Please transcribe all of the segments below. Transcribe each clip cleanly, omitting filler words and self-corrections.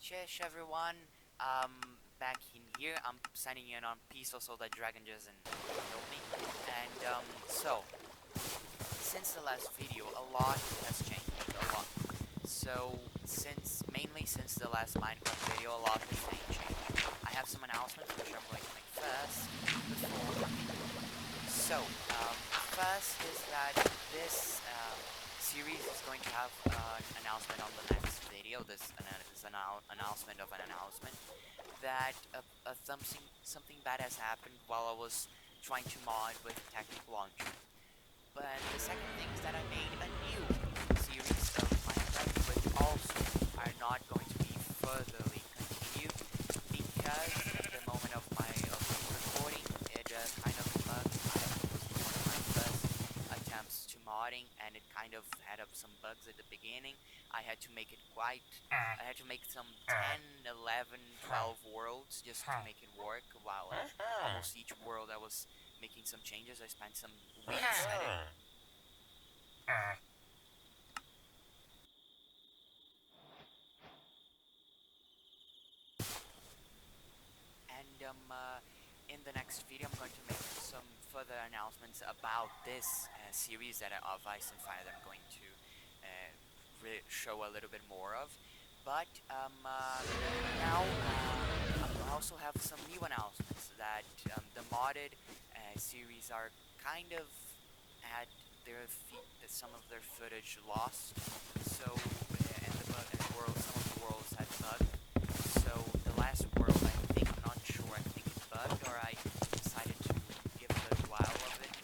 Chesh everyone, um, back in here, I'm signing in on peace so the dragon doesn't kill me, and since the last video, a lot has changed, a lot. Mainly since the last Minecraft video, a lot has changed. I have some announcements which I'm going to make first, first is that this series is going to have an announcement on the next video. This is an announcement of an announcement that something bad has happened while I was trying to mod with Technic launcher. But the second thing is that I made a new series of Minecraft, which also are not going to be furtherly continued because at the moment of my recording, it kind of bugged. It was one of my first attempts to modding, and it kind of had some bugs at the beginning. I had to make it I had to make some 10, 11, 12 worlds just to make it work. While almost each world I was making some changes. I spent some weeks at it. And in the next video, I'm going to make some further announcements about this series of Ice and Fire that I'm going to show a little bit more of. But now I also have some new announcements that the modded series are kind of at some of their footage lost. So in the world, some of the worlds had bugged. So the last world, I'm not sure, I think it bugged, or I decided to give a little while of it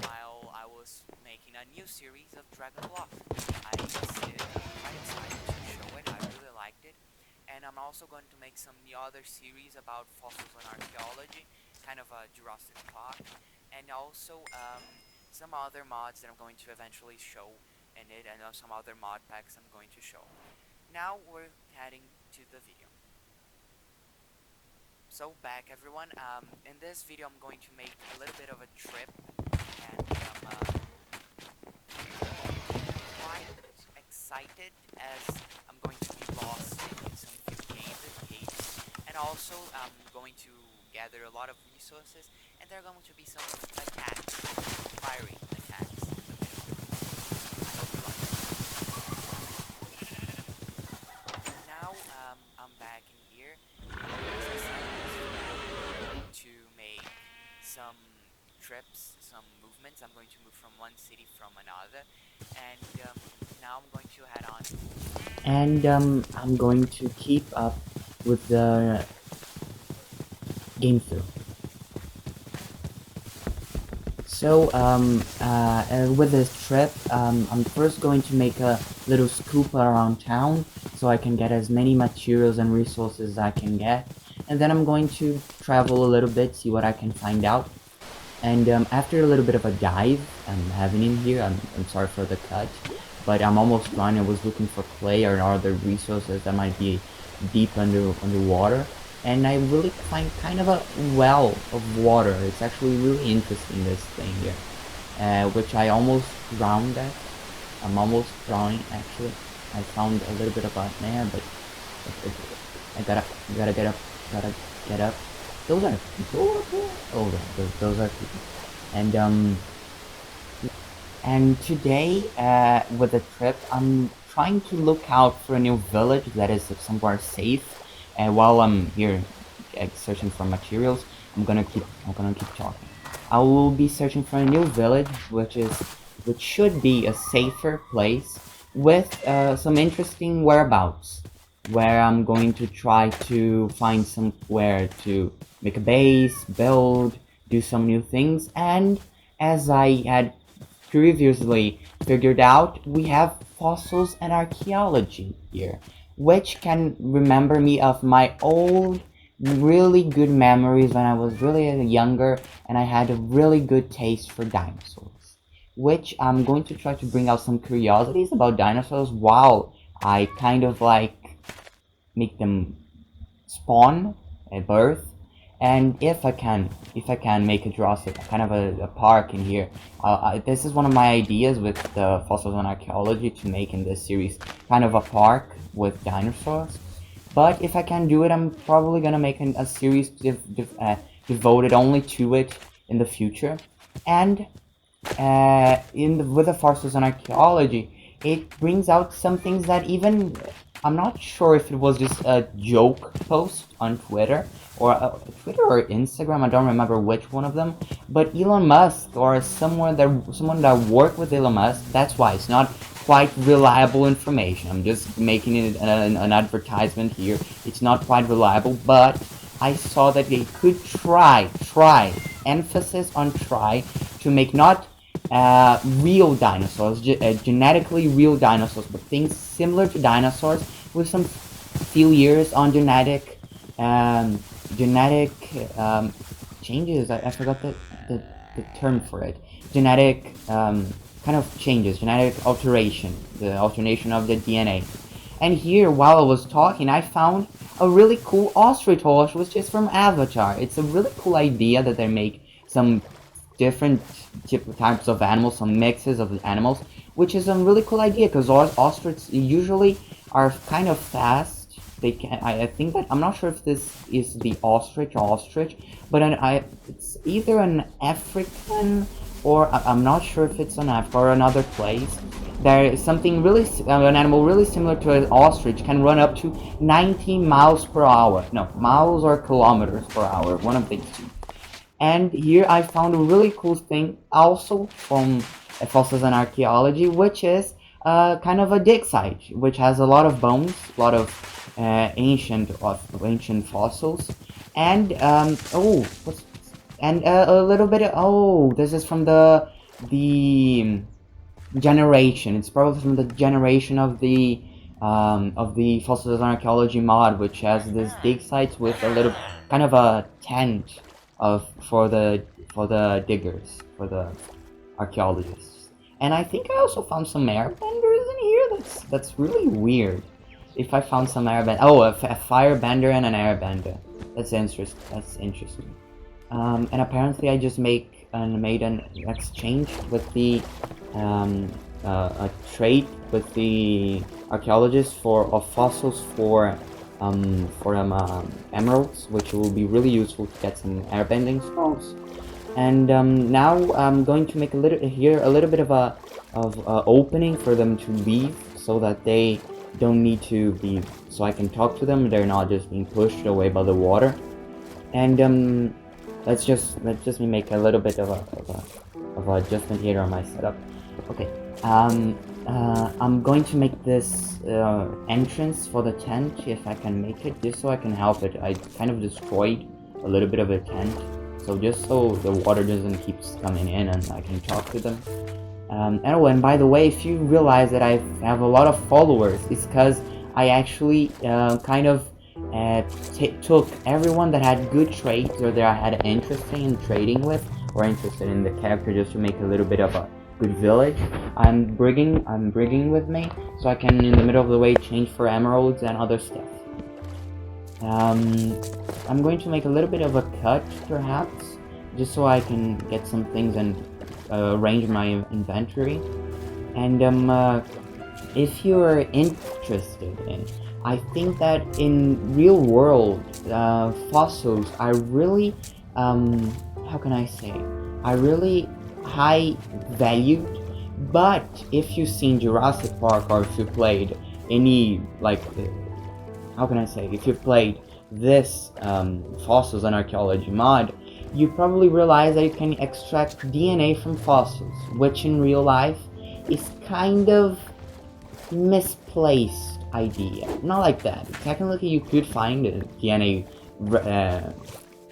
while I was making a new series of Dragon Block. I was quite excited to show it. I really liked it. And I'm also going to make some other series about fossils and archaeology, kind of a Jurassic Park, and also some other mods that I'm going to eventually show in it, and some other mod packs I'm going to show. Now we're heading to the video. So back everyone, in this video I'm going to make a little bit of a trip, and I'm quite excited as I'm going to be lost in some few caves, and also I'm going to gather a lot of resources, and there are going to be some attacks, fiery attacks. I hope you like it. Now I'm back in here. To make some trips, some movements. I'm going to move from one city from another, and now I'm going to head on. And I'm going to keep up with the game through. So with this trip, I'm first going to make a little scoop around town so I can get as many materials and resources as I can get, and then I'm going to travel a little bit, see what I can find out. And after a little bit of a dive I'm having in here, I'm sorry for the cut, but I'm almost done. I was looking for clay or other resources that might be deep underwater, and I really find kind of a well of water. It's actually really interesting, this thing here, which I almost drowned at. I'm almost drowning actually. I found a little bit of a there, but I gotta get up. Those are people. Oh, those are people. And today, with the trip, I'm trying to look out for a new village that is somewhere safe. And while I'm here searching for materials, I'm gonna keep talking. I will be searching for a new village, which should be a safer place with some interesting whereabouts, where I'm going to try to find somewhere to make a base, build, do some new things, and as I had previously figured out, we have fossils and archaeology here, which can remember me of my old, really good memories when I was really younger and I had a really good taste for dinosaurs, which I'm going to try to bring out some curiosities about dinosaurs while I kind of like make them spawn at birth. And if I can make a Jurassic, kind of a park in here. This is one of my ideas with fossils and archaeology, to make in this series kind of a park with dinosaurs. but if I can do it, I'm probably gonna make a series devoted only to it in the future. And with the fossils and archaeology, it brings out some things that even I'm not sure if it was just a joke post on Twitter or Instagram. I don't remember which one of them. But Elon Musk or someone that worked with Elon Musk. That's why it's not quite reliable information. I'm just making it an advertisement here. It's not quite reliable, but I saw that they could try, emphasis on try, to make not real dinosaurs, genetically real dinosaurs, but things similar to dinosaurs with some few years on genetic changes. I forgot the term for it. Genetic kind of changes, genetic alteration, the alternation of the DNA. And here, while I was talking, I found a really cool ostrich horse, which is from Avatar. It's a really cool idea that they make some different types of animals, some mixes of animals, which is a really cool idea because ostriches usually are kind of fast. They can. I think that I'm not sure if this is the ostrich, but it's either an African or I'm not sure if it's an Africa or another place. There is something really, an animal really similar to an ostrich can run up to 90 miles per hour. No, miles or kilometers per hour, one of these two. And here I found a really cool thing also from fossils and archaeology, which is kind of a dig site, which has a lot of bones, a lot of ancient fossils, and a little bit. This is from the generation. It's probably from the generation of the fossils and archaeology mod, which has this dig sites with a little kind of a tent for the diggers, for the archaeologists. And I think I also found some airbenders in here. That's really weird. If I found some airbender, a firebender and an airbender. That's interesting. And apparently I just made an exchange with the a trade with the archaeologists of fossils for emeralds, which will be really useful to get some airbending scrolls. And now I'm going to make a little bit of a opening for them to leave, so that they don't need to be, so I can talk to them. They're not just being pushed away by the water. And let's just make a little bit of a adjustment here on my setup. Okay. I'm going to make this entrance for the tent, if I can make it, just so I can help it. I kind of destroyed a little bit of a tent, so just so the water doesn't keep coming in and I can talk to them. And by the way, if you realize that I have a lot of followers, it's because I actually kind of took everyone that had good traits or that I had interest in trading with, or interested in the character, just to make a little bit of a good village. I'm bringing with me, so I can in the middle of the way change for emeralds and other stuff. I'm going to make a little bit of a cut, perhaps, just so I can get some things and arrange my inventory. And if you're interested in, I think that in real world fossils are really how can I say, are really high valued. But if you've seen Jurassic Park, or if you played any, like, how can I say, if you played this fossils and archaeology mod, you probably realize that you can extract DNA from fossils, which in real life is kind of misplaced idea. Not like that. Technically you could find DNA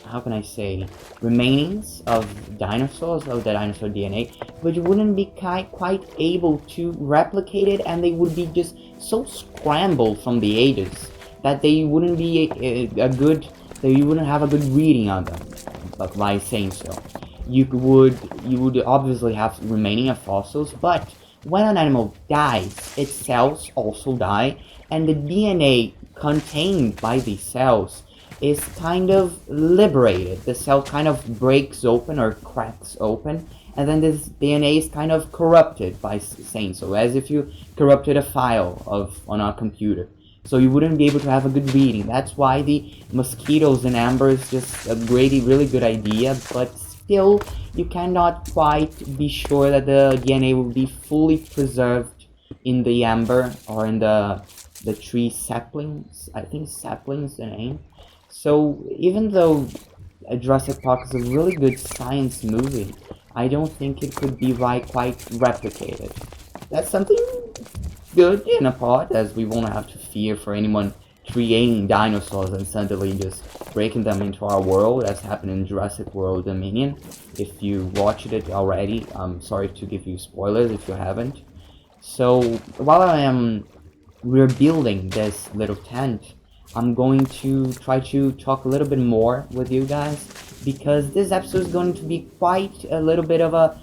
how can I say, remainings of dinosaurs, of the dinosaur DNA, but you wouldn't be quite able to replicate it, and they would be just so scrambled from the ages that they wouldn't be you wouldn't have a good reading on them. But by saying so, you would obviously have remaining of fossils, but when an animal dies, its cells also die, and the DNA contained by these cells is kind of liberated. The cell kind of breaks open or cracks open, and then this DNA is kind of corrupted, by saying so, as if you corrupted a file on a computer. so you wouldn't be able to have a good reading. That's why the mosquitoes in amber is just a really good idea, but still you cannot quite be sure that the DNA will be fully preserved in the amber or in the tree saplings. I think saplings the name. So even though Jurassic Park is a really good science movie, I don't think it could be quite replicated. That's something good in a part, as we won't have to fear for anyone creating dinosaurs and suddenly just breaking them into our world, as happened in Jurassic World Dominion. If you watched it already, I'm sorry to give you spoilers if you haven't. So while we're building this little tent, I'm going to try to talk a little bit more with you guys, because this episode is going to be quite a little bit of a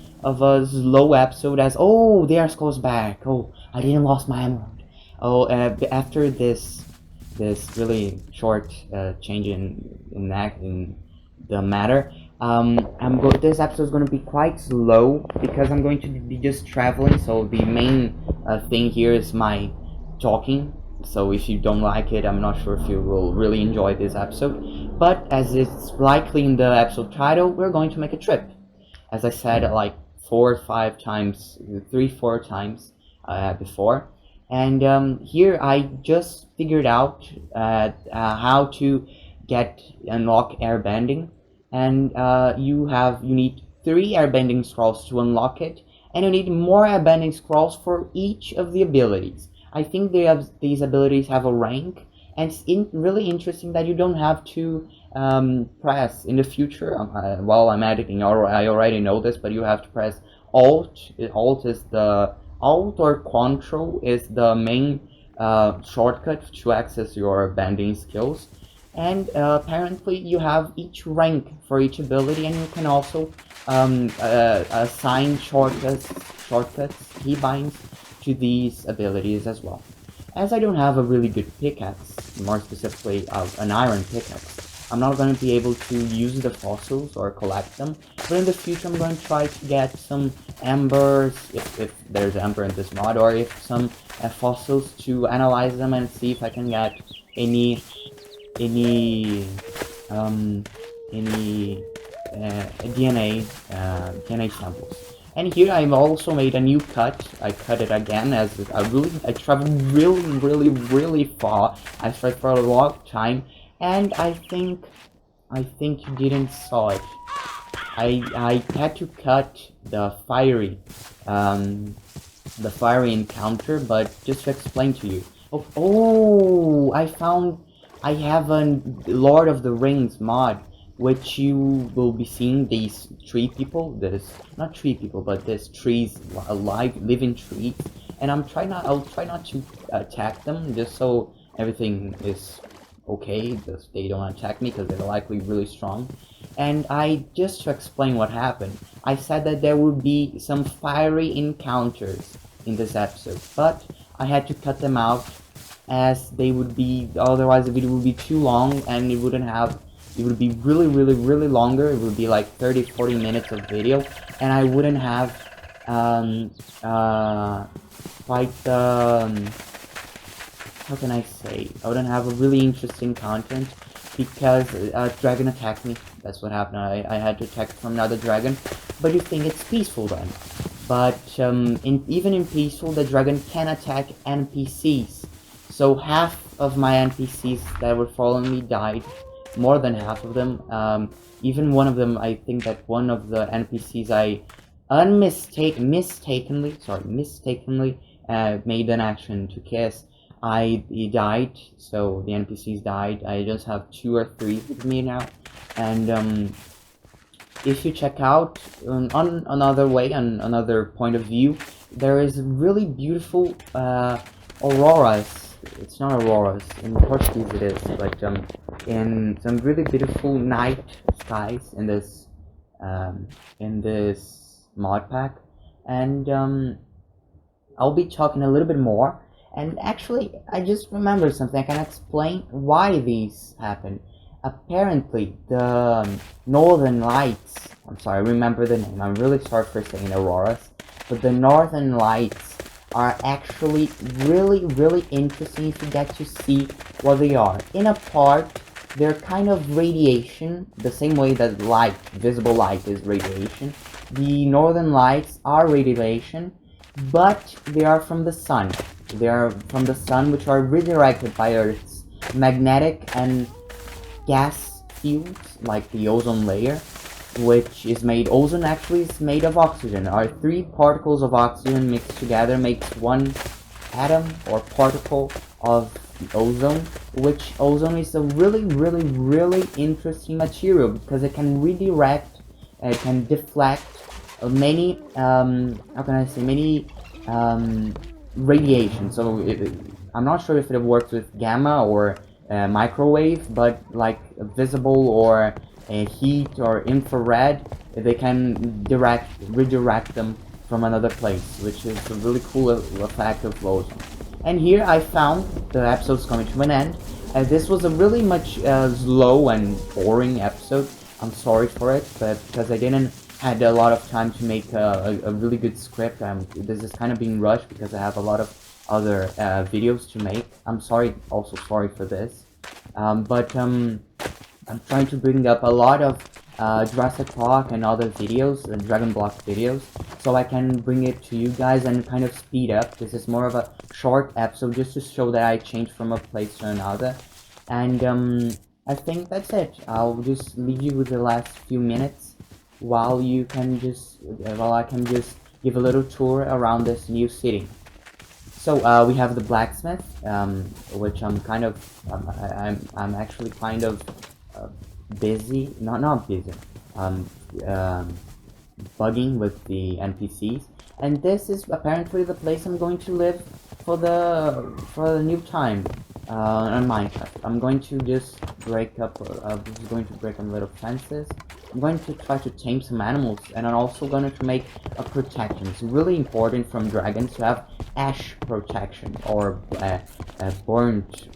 slow episode. As oh, there's goes back. Oh, I didn't lost my emerald. Oh, after this really short change in the matter. This episode is going to be quite slow because I'm going to be just traveling. So the main thing here is my talking. So if you don't like it, I'm not sure if you will really enjoy this episode. But as it's likely in the episode title, we're going to make a trip. As I said, like 4 or 5 times, 3, 4 times before. And here I just figured out how to get unlock airbending, and you need 3 airbending scrolls to unlock it, and you need more airbending scrolls for each of the abilities. I think these abilities have a rank, and it's really interesting that you don't have to press in the future. While I'm editing, I already know this, but you have to press Alt. Alt or Control is the main shortcut to access your bending skills. And apparently you have each rank for each ability, and you can also assign shortcuts, keybinds to these abilities as well. As I don't have a really good pickaxe, more specifically an iron pickaxe, I'm not going to be able to use the fossils or collect them, but in the future I'm going to try to get some embers, if there's ember in this mod, or if some fossils, to analyze them and see if I can get any um, any DNA samples. And here I've also made a new cut. I cut it again, as I traveled really far. I tried for a long time, and I think you didn't saw it. I had to cut um, the fiery encounter, but just to explain to you. Oh, I have a Lord of the Rings mod, which you will be seeing these tree people, not tree people, but these trees, alive, living trees, and I'll try not to attack them, just so everything is okay, just they don't attack me, because they're likely really strong. And just to explain what happened, I said that there would be some fiery encounters in this episode, but I had to cut them out, as they would be, otherwise the video would be too long, and it would be really longer. It would be like 30-40 minutes of video, and I wouldn't have quite how can I say, I wouldn't have a really interesting content, because dragon attacked me. That's what happened. I had to attack from another dragon. But you think it's peaceful then, but even in peaceful, the dragon can attack NPCs. So half of my NPCs that were following me died, more than half of them. Even one of them, I think that one of the NPCs I mistakenly made an action to kiss. He died, so the NPCs died. I just have 2 or 3 with me now, and if you check out on another point of view, there is really beautiful auroras. It's not auroras, in Portuguese it is, but in some really beautiful night skies in this mod pack, and I'll be talking a little bit more. And actually, I just remembered something. I can explain why these happen. Apparently, the Northern Lights. I'm sorry, I remember the name. I'm really sorry for saying auroras, but the Northern Lights are actually really interesting if you get to see what they are. In a part, they're kind of radiation, the same way that light, visible light is radiation. The northern lights are radiation, but they are from the sun. They are from the sun, which are redirected by Earth's magnetic and gas fields, like the ozone layer, which is made, ozone actually is made of oxygen. Our three particles of oxygen mixed together makes one atom or particle of the ozone, which ozone is a really interesting material because it can redirect, it can deflect many, how can I say, many radiation. So I'm not sure if it works with gamma or microwave, but like visible or heat or infrared, they can redirect them from another place, which is a really cool effect of ozone. And here I found the episode's coming to an end. This was a really much slow and boring episode. I'm sorry for it, but because I didn't had a lot of time to make a really good script. This is kind of being rushed because I have a lot of other videos to make. I'm sorry, also sorry for this. But I'm trying to bring up a lot of Jurassic Park and other videos, Dragon Block videos, so I can bring it to you guys and kind of speed up. This is more of a short episode just to show that I changed from a place to another. And I think that's it. I'll just leave you with the last few minutes while I can just give a little tour around this new city. So we have the blacksmith, which I'm kind of, I'm actually kind of uh, busy, not busy, um, um, bugging with the NPCs, and this is apparently the place I'm going to live for the new time on Minecraft. I'm going to just break up. Just going to break some little fences. I'm going to try to tame some animals, and I'm also going to make a protection. It's really important from dragons to have ash protection or burned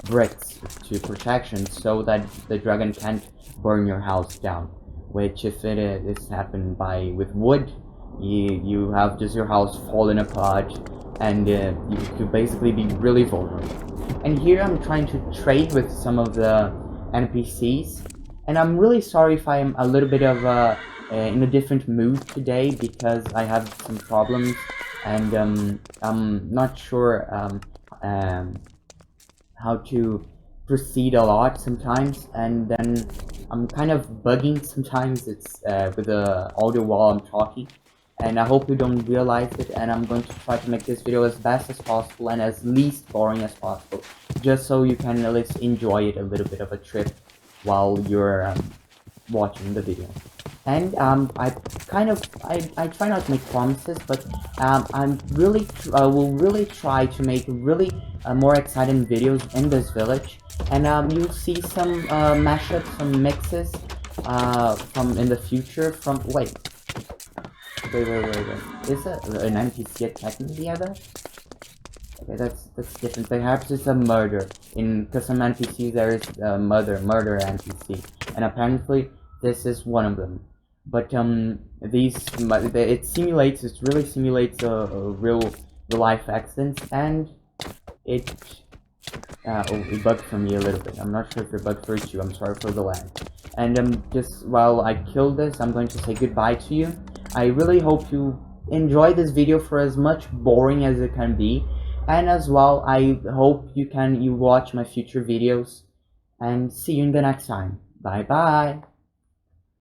bricks to protection, so that the dragon can't burn your house down. Which, if it is happened with wood, you have just your house falling apart, and you could basically be really vulnerable. And here I'm trying to trade with some of the NPCs, and I'm really sorry if I'm a little bit of in a different mood today because I have some problems, and I'm not sure how to proceed a lot sometimes, and then I'm kind of bugging sometimes. It's with the audio while I'm talking, and I hope you don't realize it, and I'm going to try to make this video as best as possible and as least boring as possible, just so you can at least enjoy it a little bit of a trip while you're watching the video. And I try not to make promises, but I will really try to make really more exciting videos in this village, and you'll see some mashups, some mixes from in the future. From wait, is an NPC attacking the other? Okay, that's different. Perhaps it's a murder. In because some NPCs there is a murder NPC, and apparently this is one of them. But it really simulates a real life accident, and it it bugged for me a little bit. I'm not sure if it bugged for you. I'm sorry for the lag. And just while I kill this, I'm going to say goodbye to you. I really hope you enjoy this video for as much boring as it can be, and as well I hope you watch my future videos, and see you in the next time. Bye bye.